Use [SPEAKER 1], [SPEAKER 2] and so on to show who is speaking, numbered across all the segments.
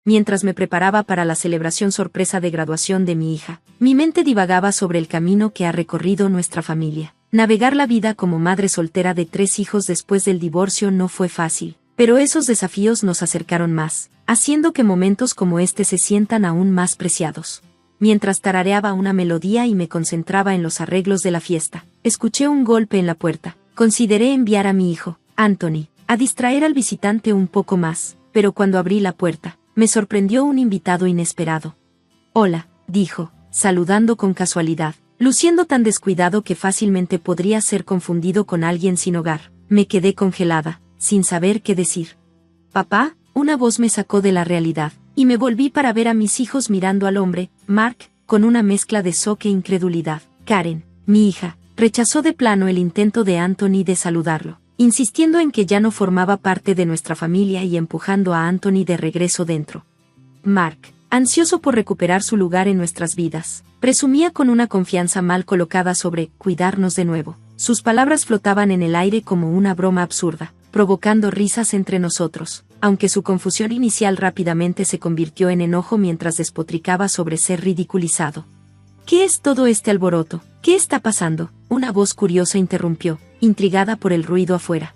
[SPEAKER 1] mientras me preparaba para la celebración sorpresa de graduación de mi hija. Mi mente divagaba sobre el camino que ha recorrido nuestra familia. Navegar la vida como madre soltera de 3 hijos después del divorcio no fue fácil, pero esos desafíos nos acercaron más, haciendo que momentos como este se sientan aún más preciados. Mientras tarareaba una melodía y me concentraba en los arreglos de la fiesta, escuché un golpe en la puerta. Consideré enviar a mi hijo, Anthony, a distraer al visitante un poco más, pero cuando abrí la puerta, me sorprendió un invitado inesperado. «Hola», dijo, saludando con casualidad, luciendo tan descuidado que fácilmente podría ser confundido con alguien sin hogar. Me quedé congelada, sin saber qué decir. «¿Papá?», una voz me sacó de la realidad, y me volví para ver a mis hijos mirando al hombre, Mark, con una mezcla de shock e incredulidad. Karen, mi hija, rechazó de plano el intento de Anthony de saludarlo, insistiendo en que ya no formaba parte de nuestra familia y empujando a Anthony de regreso dentro. Mark, ansioso por recuperar su lugar en nuestras vidas, presumía con una confianza mal colocada sobre cuidarnos de nuevo. Sus palabras flotaban en el aire como una broma absurda, provocando risas entre nosotros, aunque su confusión inicial rápidamente se convirtió en enojo mientras despotricaba sobre ser ridiculizado. «¿Qué es todo este alboroto? ¿Qué está pasando?», una voz curiosa interrumpió, intrigada por el ruido afuera.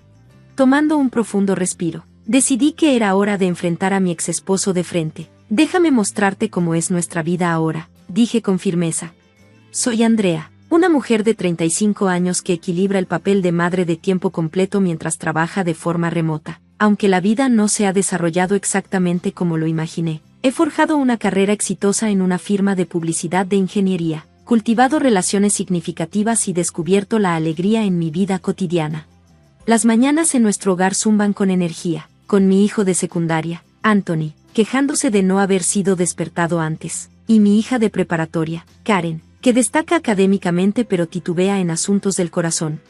[SPEAKER 1] Tomando un profundo respiro, decidí que era hora de enfrentar a mi exesposo de frente. «Déjame mostrarte cómo es nuestra vida ahora», dije con firmeza. «Soy Andrea, una mujer de 35 años que equilibra el papel de madre de tiempo completo mientras trabaja de forma remota. Aunque la vida no se ha desarrollado exactamente como lo imaginé, he forjado una carrera exitosa en una firma de publicidad de ingeniería, cultivado relaciones significativas y descubierto la alegría en mi vida cotidiana. Las mañanas en nuestro hogar zumban con energía, con mi hijo de secundaria, Anthony, quejándose de no haber sido despertado antes, y mi hija de preparatoria, Karen, que destaca académicamente pero titubea en asuntos del corazón.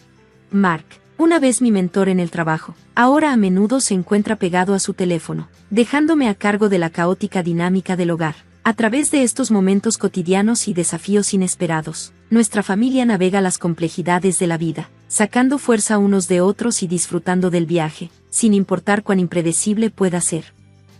[SPEAKER 1] Mark, una vez mi mentor en el trabajo, ahora a menudo se encuentra pegado a su teléfono, dejándome a cargo de la caótica dinámica del hogar. A través de estos momentos cotidianos y desafíos inesperados, nuestra familia navega las complejidades de la vida, sacando fuerza unos de otros y disfrutando del viaje, sin importar cuán impredecible pueda ser.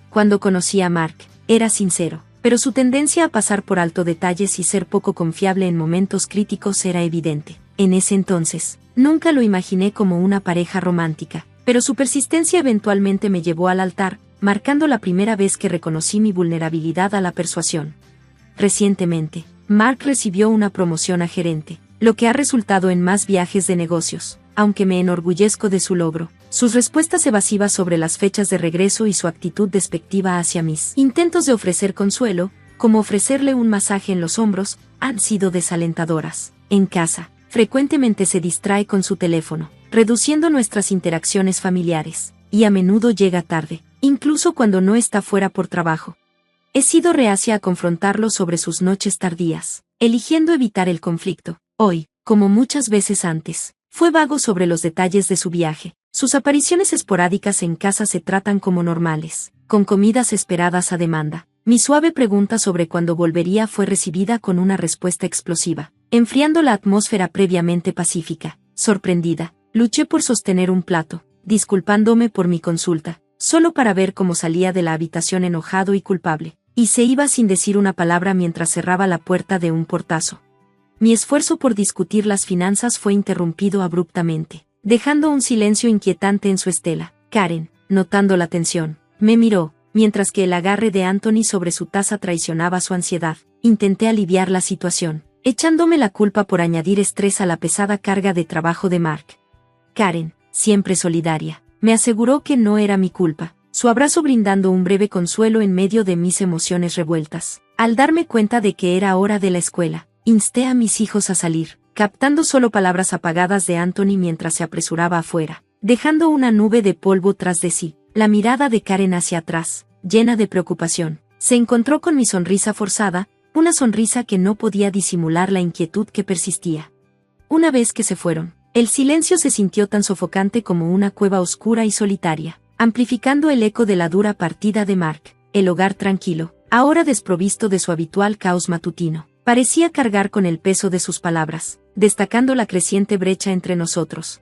[SPEAKER 1] Cuando conocí a Mark, era sincero, pero su tendencia a pasar por alto detalles y ser poco confiable en momentos críticos era evidente. En ese entonces, nunca lo imaginé como una pareja romántica, pero su persistencia eventualmente me llevó al altar, marcando la primera vez que reconocí mi vulnerabilidad a la persuasión. Recientemente, Mark recibió una promoción a gerente, lo que ha resultado en más viajes de negocios. Aunque me enorgullezco de su logro, sus respuestas evasivas sobre las fechas de regreso y su actitud despectiva hacia mis intentos de ofrecer consuelo, como ofrecerle un masaje en los hombros, han sido desalentadoras. En casa, frecuentemente se distrae con su teléfono, reduciendo nuestras interacciones familiares, y a menudo llega tarde, incluso cuando no está fuera por trabajo. He sido reacia a confrontarlo sobre sus noches tardías, eligiendo evitar el conflicto. Hoy, como muchas veces antes, fue vago sobre los detalles de su viaje. Sus apariciones esporádicas en casa se tratan como normales, con comidas esperadas a demanda. Mi suave pregunta sobre cuándo volvería fue recibida con una respuesta explosiva, enfriando la atmósfera previamente pacífica. Sorprendida, luché por sostener un plato, disculpándome por mi consulta, solo para ver cómo salía de la habitación enojado y culpable, y se iba sin decir una palabra mientras cerraba la puerta de un portazo. Mi esfuerzo por discutir las finanzas fue interrumpido abruptamente, dejando un silencio inquietante en su estela. Karen, notando la tensión, me miró, mientras que el agarre de Anthony sobre su taza traicionaba su ansiedad. Intenté aliviar la situación, echándome la culpa por añadir estrés a la pesada carga de trabajo de Mark. Karen, siempre solidaria, me aseguró que no era mi culpa, su abrazo brindando un breve consuelo en medio de mis emociones revueltas. Al darme cuenta de que era hora de la escuela, insté a mis hijos a salir, captando solo palabras apagadas de Anthony mientras se apresuraba afuera, dejando una nube de polvo tras de sí. La mirada de Karen hacia atrás, llena de preocupación, se encontró con mi sonrisa forzada, una sonrisa que no podía disimular la inquietud que persistía. Una vez que se fueron, el silencio se sintió tan sofocante como una cueva oscura y solitaria, amplificando el eco de la dura partida de Mark. El hogar tranquilo, ahora desprovisto de su habitual caos matutino, parecía cargar con el peso de sus palabras, destacando la creciente brecha entre nosotros.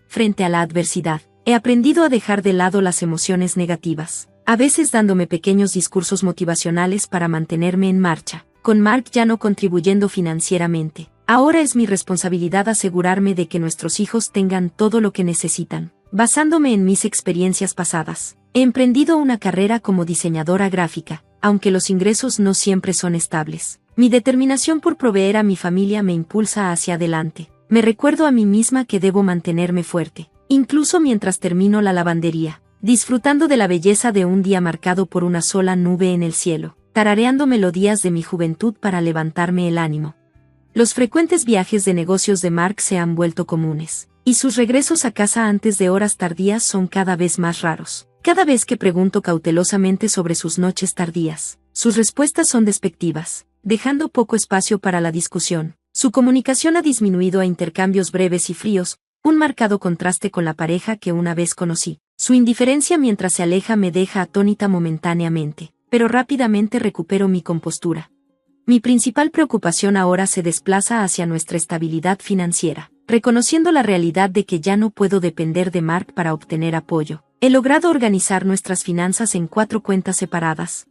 [SPEAKER 1] Frente a la adversidad, he aprendido a dejar de lado las emociones negativas. a veces dándome pequeños discursos motivacionales para mantenerme en marcha. Con Mark ya no contribuyendo financieramente, ahora es mi responsabilidad asegurarme de que nuestros hijos tengan todo lo que necesitan. Basándome en mis experiencias pasadas, he emprendido una carrera como diseñadora gráfica, aunque los ingresos no siempre son estables. Mi determinación por proveer a mi familia me impulsa hacia adelante. Me recuerdo a mí misma que debo mantenerme fuerte, incluso mientras termino la lavandería, disfrutando de la belleza de un día marcado por una sola nube en el cielo, tarareando melodías de mi juventud para levantarme el ánimo. Los frecuentes viajes de negocios de Mark se han vuelto comunes, y sus regresos a casa antes de horas tardías son cada vez más raros. Cada vez que pregunto cautelosamente sobre sus noches tardías, sus respuestas son despectivas, dejando poco espacio para la discusión. Su comunicación ha disminuido a intercambios breves y fríos, un marcado contraste con la pareja que una vez conocí. Su indiferencia mientras se aleja me deja atónita momentáneamente, pero rápidamente recupero mi compostura. Mi principal preocupación ahora se desplaza hacia nuestra estabilidad financiera. Reconociendo la realidad de que ya no puedo depender de Mark para obtener apoyo, he logrado organizar nuestras finanzas en 4 cuentas separadas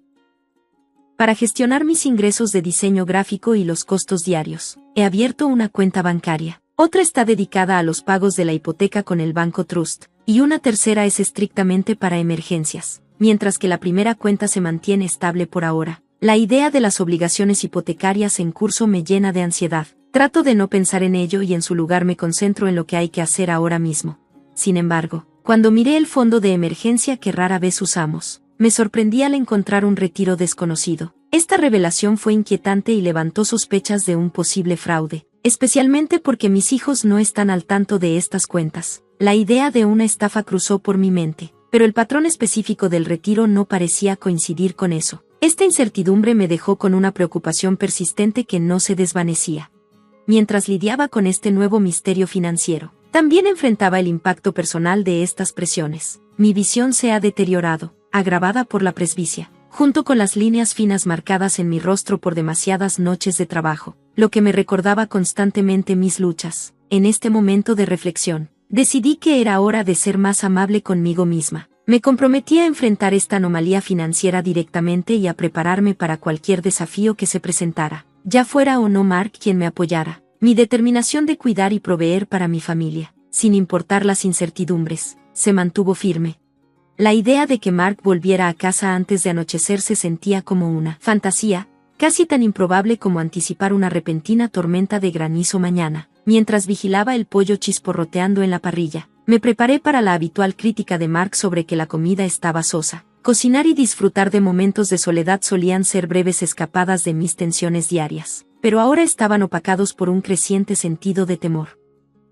[SPEAKER 1] para gestionar mis ingresos de diseño gráfico y los costos diarios. He abierto una cuenta bancaria, otra está dedicada a los pagos de la hipoteca con el Banco Trust, y una tercera es estrictamente para emergencias, mientras que la primera cuenta se mantiene estable por ahora. La idea de las obligaciones hipotecarias en curso me llena de ansiedad. Trato de no pensar en ello y en su lugar me concentro en lo que hay que hacer ahora mismo. Sin embargo, cuando miré el fondo de emergencia que rara vez usamos, me sorprendí al encontrar un retiro desconocido. Esta revelación fue inquietante y levantó sospechas de un posible fraude, especialmente porque mis hijos no están al tanto de estas cuentas. La idea de una estafa cruzó por mi mente, pero el patrón específico del retiro no parecía coincidir con eso. Esta incertidumbre me dejó con una preocupación persistente que no se desvanecía. Mientras lidiaba con este nuevo misterio financiero, también enfrentaba el impacto personal de estas presiones. Mi visión se ha deteriorado, agravada por la presbicia, junto con las líneas finas marcadas en mi rostro por demasiadas noches de trabajo, lo que me recordaba constantemente mis luchas. En este momento de reflexión, decidí que era hora de ser más amable conmigo misma. Me comprometí a enfrentar esta anomalía financiera directamente y a prepararme para cualquier desafío que se presentara, ya fuera o no Mark quien me apoyara. Mi determinación de cuidar y proveer para mi familia, sin importar las incertidumbres, se mantuvo firme. La idea de que Mark volviera a casa antes de anochecer se sentía como una fantasía, casi tan improbable como anticipar una repentina tormenta de granizo mañana. Mientras vigilaba el pollo chisporroteando en la parrilla, me preparé para la habitual crítica de Mark sobre que la comida estaba sosa. Cocinar y disfrutar de momentos de soledad solían ser breves escapadas de mis tensiones diarias, pero ahora estaban opacados por un creciente sentido de temor.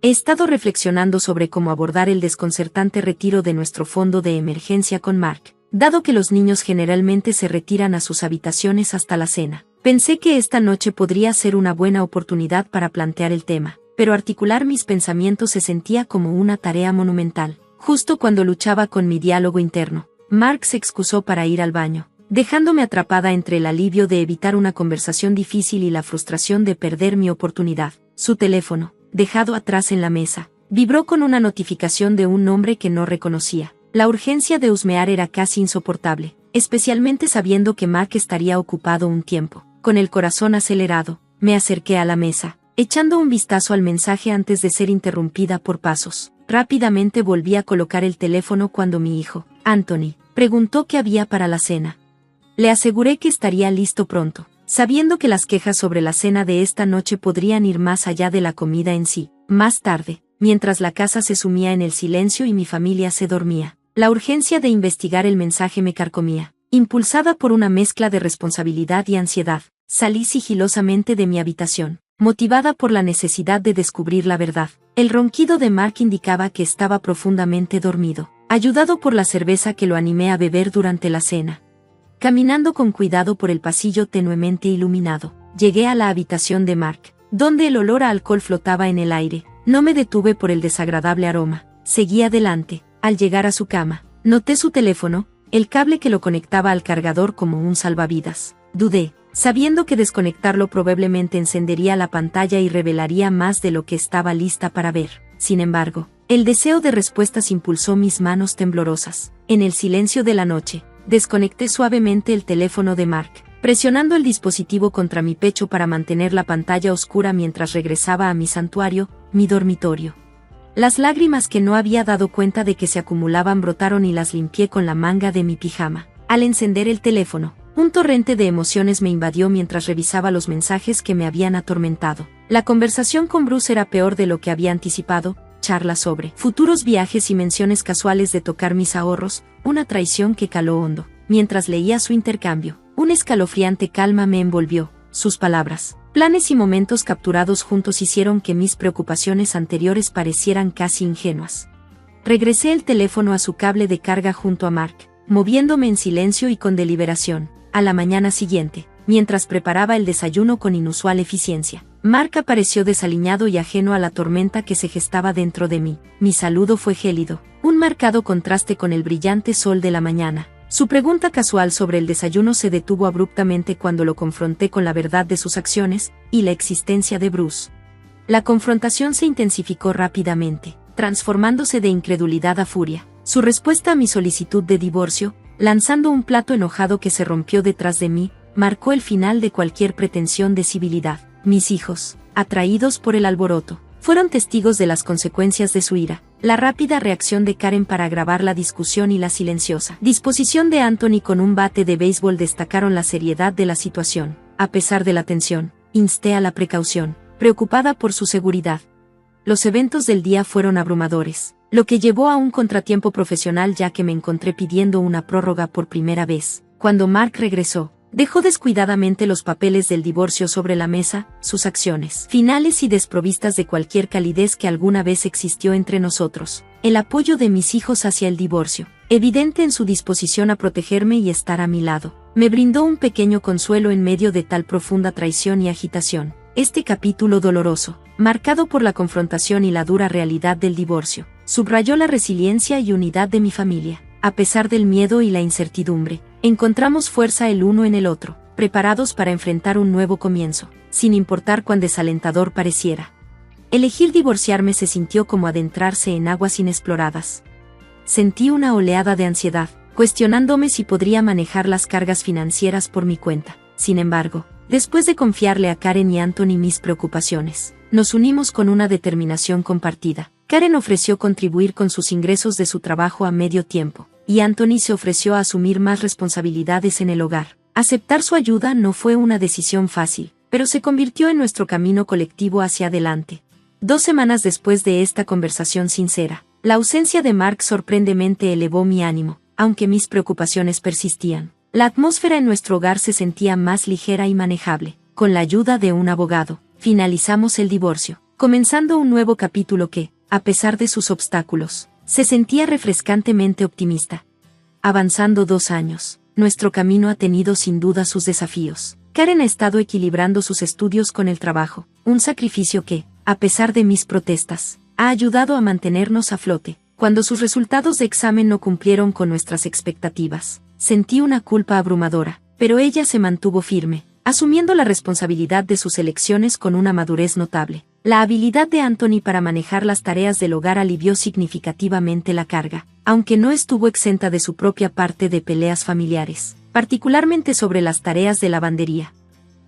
[SPEAKER 1] He estado reflexionando sobre cómo abordar el desconcertante retiro de nuestro fondo de emergencia con Mark. Dado que los niños generalmente se retiran a sus habitaciones hasta la cena, pensé que esta noche podría ser una buena oportunidad para plantear el tema, pero articular mis pensamientos se sentía como una tarea monumental. Justo cuando luchaba con mi diálogo interno, Mark se excusó para ir al baño, dejándome atrapada entre el alivio de evitar una conversación difícil y la frustración de perder mi oportunidad. Su teléfono, dejado atrás en la mesa, vibró con una notificación de un nombre que no reconocía. La urgencia de husmear era casi insoportable, especialmente sabiendo que Mark estaría ocupado un tiempo. Con el corazón acelerado, me acerqué a la mesa, echando un vistazo al mensaje antes de ser interrumpida por pasos. Rápidamente volví a colocar el teléfono cuando mi hijo, Anthony, preguntó qué había para la cena. Le aseguré que estaría listo pronto, sabiendo que las quejas sobre la cena de esta noche podrían ir más allá de la comida en sí. Más tarde, mientras la casa se sumía en el silencio y mi familia se dormía, la urgencia de investigar el mensaje me carcomía. Impulsada por una mezcla de responsabilidad y ansiedad, salí sigilosamente de mi habitación, motivada por la necesidad de descubrir la verdad. El ronquido de Mark indicaba que estaba profundamente dormido, ayudado por la cerveza que lo animé a beber durante la cena. Caminando con cuidado por el pasillo tenuemente iluminado, llegué a la habitación de Mark, donde el olor a alcohol flotaba en el aire. No me detuve por el desagradable aroma, seguí adelante. Al llegar a su cama, noté su teléfono, el cable que lo conectaba al cargador como un salvavidas. Dudé, sabiendo que desconectarlo probablemente encendería la pantalla y revelaría más de lo que estaba lista para ver. Sin embargo, el deseo de respuestas impulsó mis manos temblorosas. En el silencio de la noche, Desconecté suavemente el teléfono de Mark, presionando el dispositivo contra mi pecho para mantener la pantalla oscura mientras regresaba a mi santuario, mi dormitorio. Las lágrimas que no había dado cuenta de que se acumulaban brotaron y las limpié con la manga de mi pijama. Al encender el teléfono, un torrente de emociones me invadió mientras revisaba los mensajes que me habían atormentado. La conversación con Bruce era peor de lo que había anticipado, charlas sobre futuros viajes y menciones casuales de tocar mis ahorros, una traición que caló hondo. Mientras leía su intercambio, una escalofriante calma me envolvió. Sus palabras, planes y momentos capturados juntos hicieron que mis preocupaciones anteriores parecieran casi ingenuas. Regresé el teléfono a su cable de carga junto a Mark, moviéndome en silencio y con deliberación. A la mañana siguiente, mientras preparaba el desayuno con inusual eficiencia, Mark apareció desaliñado y ajeno a la tormenta que se gestaba dentro de mí. Mi saludo fue gélido, un marcado contraste con el brillante sol de la mañana. Su pregunta casual sobre el desayuno se detuvo abruptamente cuando lo confronté con la verdad de sus acciones y la existencia de Bruce. La confrontación se intensificó rápidamente, transformándose de incredulidad a furia. Su respuesta a mi solicitud de divorcio, lanzando un plato enojado que se rompió detrás de mí, marcó el final de cualquier pretensión de civilidad. Mis hijos, atraídos por el alboroto, fueron testigos de las consecuencias de su ira. La rápida reacción de Karen para agravar la discusión y la silenciosa disposición de Anthony con un bate de béisbol destacaron la seriedad de la situación. A pesar de la tensión, insté a la precaución, preocupada por su seguridad. Los eventos del día fueron abrumadores, lo que llevó a un contratiempo profesional ya que me encontré pidiendo una prórroga por primera vez. Cuando Mark regresó, dejó descuidadamente los papeles del divorcio sobre la mesa, sus acciones finales y desprovistas de cualquier calidez que alguna vez existió entre nosotros. El apoyo de mis hijos hacia el divorcio, evidente en su disposición a protegerme y estar a mi lado, me brindó un pequeño consuelo en medio de tal profunda traición y agitación. Este capítulo doloroso, marcado por la confrontación y la dura realidad del divorcio, subrayó la resiliencia y unidad de mi familia. A pesar del miedo y la incertidumbre, encontramos fuerza el uno en el otro, preparados para enfrentar un nuevo comienzo, sin importar cuán desalentador pareciera. Elegir divorciarme se sintió como adentrarse en aguas inexploradas. Sentí una oleada de ansiedad, cuestionándome si podría manejar las cargas financieras por mi cuenta. Sin embargo, después de confiarle a Karen y Anthony mis preocupaciones, nos unimos con una determinación compartida. Karen ofreció contribuir con sus ingresos de su trabajo a medio tiempo, y Anthony se ofreció a asumir más responsabilidades en el hogar. Aceptar su ayuda no fue una decisión fácil, pero se convirtió en nuestro camino colectivo hacia adelante. 2 semanas después de esta conversación sincera, la ausencia de Mark sorprendentemente elevó mi ánimo, aunque mis preocupaciones persistían. La atmósfera en nuestro hogar se sentía más ligera y manejable. Con la ayuda de un abogado, finalizamos el divorcio, comenzando un nuevo capítulo que, a pesar de sus obstáculos, se sentía refrescantemente optimista. Avanzando 2 años, nuestro camino ha tenido sin duda sus desafíos. Karen ha estado equilibrando sus estudios con el trabajo, un sacrificio que, a pesar de mis protestas, ha ayudado a mantenernos a flote. Cuando sus resultados de examen no cumplieron con nuestras expectativas, sentí una culpa abrumadora, pero ella se mantuvo firme, asumiendo la responsabilidad de sus elecciones con una madurez notable. La habilidad de Anthony para manejar las tareas del hogar alivió significativamente la carga, aunque no estuvo exenta de su propia parte de peleas familiares, particularmente sobre las tareas de lavandería.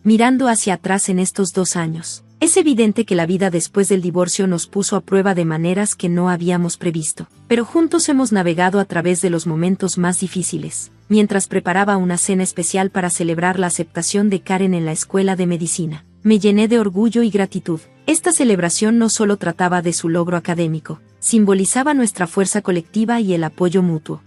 [SPEAKER 1] Mirando hacia atrás en estos 2 años, es evidente que la vida después del divorcio nos puso a prueba de maneras que no habíamos previsto, pero juntos hemos navegado a través de los momentos más difíciles. Mientras preparaba una cena especial para celebrar la aceptación de Karen en la escuela de medicina, me llené de orgullo y gratitud. Esta celebración no solo trataba de su logro académico, simbolizaba nuestra fuerza colectiva y el apoyo mutuo.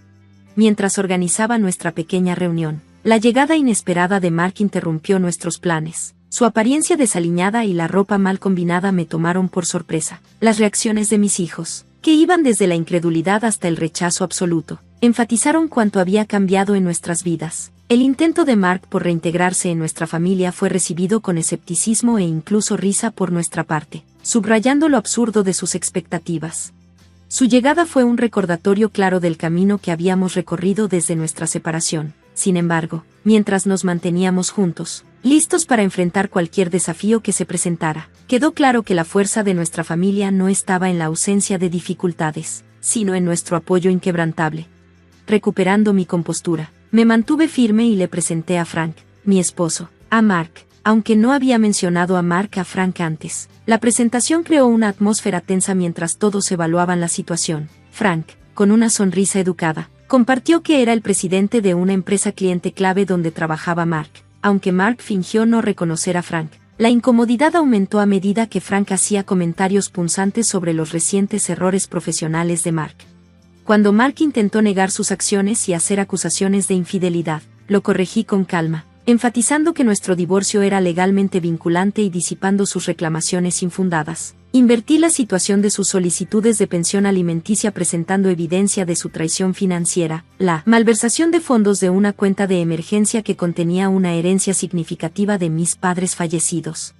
[SPEAKER 1] Mientras organizaba nuestra pequeña reunión, la llegada inesperada de Mark interrumpió nuestros planes. Su apariencia desaliñada y la ropa mal combinada me tomaron por sorpresa. Las reacciones de mis hijos, que iban desde la incredulidad hasta el rechazo absoluto, enfatizaron cuánto había cambiado en nuestras vidas. El intento de Mark por reintegrarse en nuestra familia fue recibido con escepticismo e incluso risa por nuestra parte, subrayando lo absurdo de sus expectativas. Su llegada fue un recordatorio claro del camino que habíamos recorrido desde nuestra separación. Sin embargo, mientras nos manteníamos juntos, listos para enfrentar cualquier desafío que se presentara, quedó claro que la fuerza de nuestra familia no estaba en la ausencia de dificultades, sino en nuestro apoyo inquebrantable. Recuperando mi compostura, Me mantuve firme y le presenté a Frank, mi esposo, a Mark, aunque no había mencionado a Mark a Frank antes. La presentación creó una atmósfera tensa mientras todos evaluaban la situación. Frank, con una sonrisa educada, compartió que era el presidente de una empresa cliente clave donde trabajaba Mark. Aunque Mark fingió no reconocer a Frank, la incomodidad aumentó a medida que Frank hacía comentarios punzantes sobre los recientes errores profesionales de Mark. Cuando Mark intentó negar sus acciones y hacer acusaciones de infidelidad, lo corregí con calma, enfatizando que nuestro divorcio era legalmente vinculante y disipando sus reclamaciones infundadas. Invertí la situación de sus solicitudes de pensión alimenticia presentando evidencia de su traición financiera, la malversación de fondos de una cuenta de emergencia que contenía una herencia significativa de mis padres fallecidos.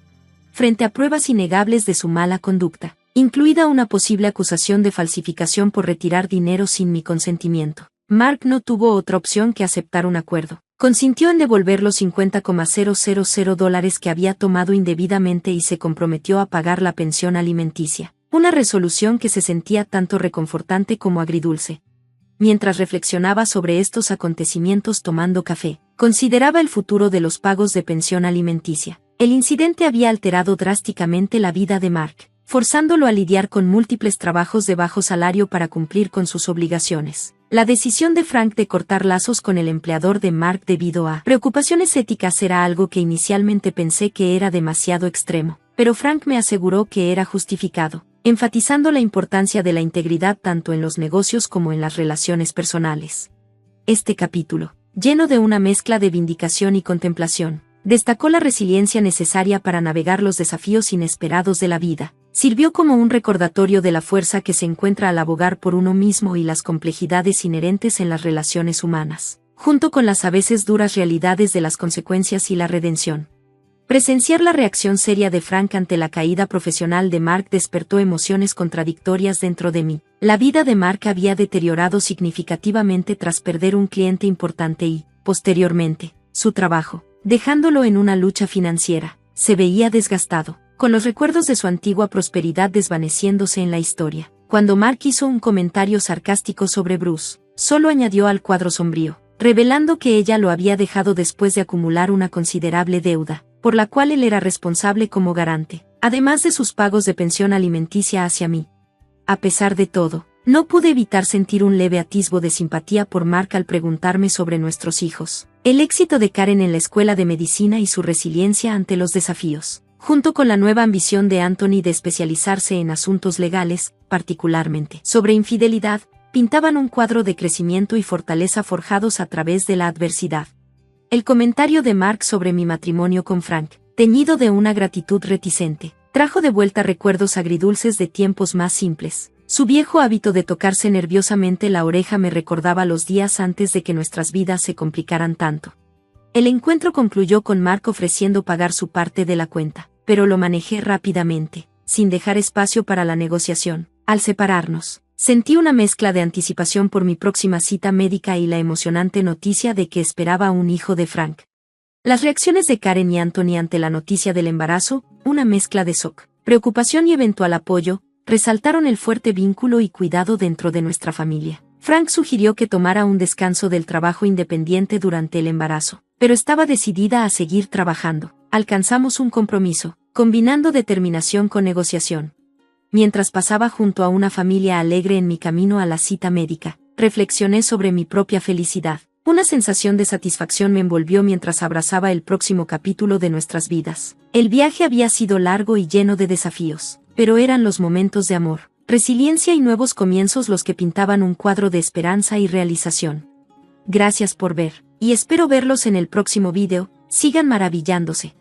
[SPEAKER 1] Frente a pruebas innegables de su mala conducta, incluida una posible acusación de falsificación por retirar dinero sin mi consentimiento, Mark no tuvo otra opción que aceptar un acuerdo. Consintió en devolver los $50,000 que había tomado indebidamente y se comprometió a pagar la pensión alimenticia, una resolución que se sentía tanto reconfortante como agridulce. Mientras reflexionaba sobre estos acontecimientos tomando café, consideraba el futuro de los pagos de pensión alimenticia. El incidente había alterado drásticamente la vida de Mark, forzándolo a lidiar con múltiples trabajos de bajo salario para cumplir con sus obligaciones. La decisión de Frank de cortar lazos con el empleador de Mark debido a preocupaciones éticas era algo que inicialmente pensé que era demasiado extremo, pero Frank me aseguró que era justificado, enfatizando la importancia de la integridad tanto en los negocios como en las relaciones personales. Este capítulo, lleno de una mezcla de vindicación y contemplación, destacó la resiliencia necesaria para navegar los desafíos inesperados de la vida. Sirvió como un recordatorio de la fuerza que se encuentra al abogar por uno mismo y las complejidades inherentes en las relaciones humanas, junto con las a veces duras realidades de las consecuencias y la redención. Presenciar la reacción seria de Frank ante la caída profesional de Mark despertó emociones contradictorias dentro de mí. La vida de Mark había deteriorado significativamente tras perder un cliente importante y, posteriormente, su trabajo, dejándolo en una lucha financiera. Se veía desgastado, con los recuerdos de su antigua prosperidad desvaneciéndose en la historia. Cuando Mark hizo un comentario sarcástico sobre Bruce, solo añadió al cuadro sombrío, revelando que ella lo había dejado después de acumular una considerable deuda, por la cual él era responsable como garante, además de sus pagos de pensión alimenticia hacia mí. A pesar de todo, no pude evitar sentir un leve atisbo de simpatía por Mark al preguntarme sobre nuestros hijos, el éxito de Karen en la escuela de medicina y su resiliencia ante los desafíos, junto con la nueva ambición de Anthony de especializarse en asuntos legales, particularmente sobre infidelidad, pintaban un cuadro de crecimiento y fortaleza forjados a través de la adversidad. El comentario de Mark sobre mi matrimonio con Frank, teñido de una gratitud reticente, trajo de vuelta recuerdos agridulces de tiempos más simples. Su viejo hábito de tocarse nerviosamente la oreja me recordaba los días antes de que nuestras vidas se complicaran tanto. El encuentro concluyó con Mark ofreciendo pagar su parte de la cuenta, pero lo manejé rápidamente, sin dejar espacio para la negociación. Al separarnos, sentí una mezcla de anticipación por mi próxima cita médica y la emocionante noticia de que esperaba un hijo de Frank. Las reacciones de Karen y Anthony ante la noticia del embarazo, una mezcla de shock, preocupación y eventual apoyo, resaltaron el fuerte vínculo y cuidado dentro de nuestra familia. Frank sugirió que tomara un descanso del trabajo independiente durante el embarazo, pero estaba decidida a seguir trabajando. Alcanzamos un compromiso, combinando determinación con negociación. Mientras pasaba junto a una familia alegre en mi camino a la cita médica, reflexioné sobre mi propia felicidad. Una sensación de satisfacción me envolvió mientras abrazaba el próximo capítulo de nuestras vidas. El viaje había sido largo y lleno de desafíos, pero eran los momentos de amor, resiliencia y nuevos comienzos los que pintaban un cuadro de esperanza y realización. Gracias por ver, y espero verlos en el próximo video. Sigan maravillándose.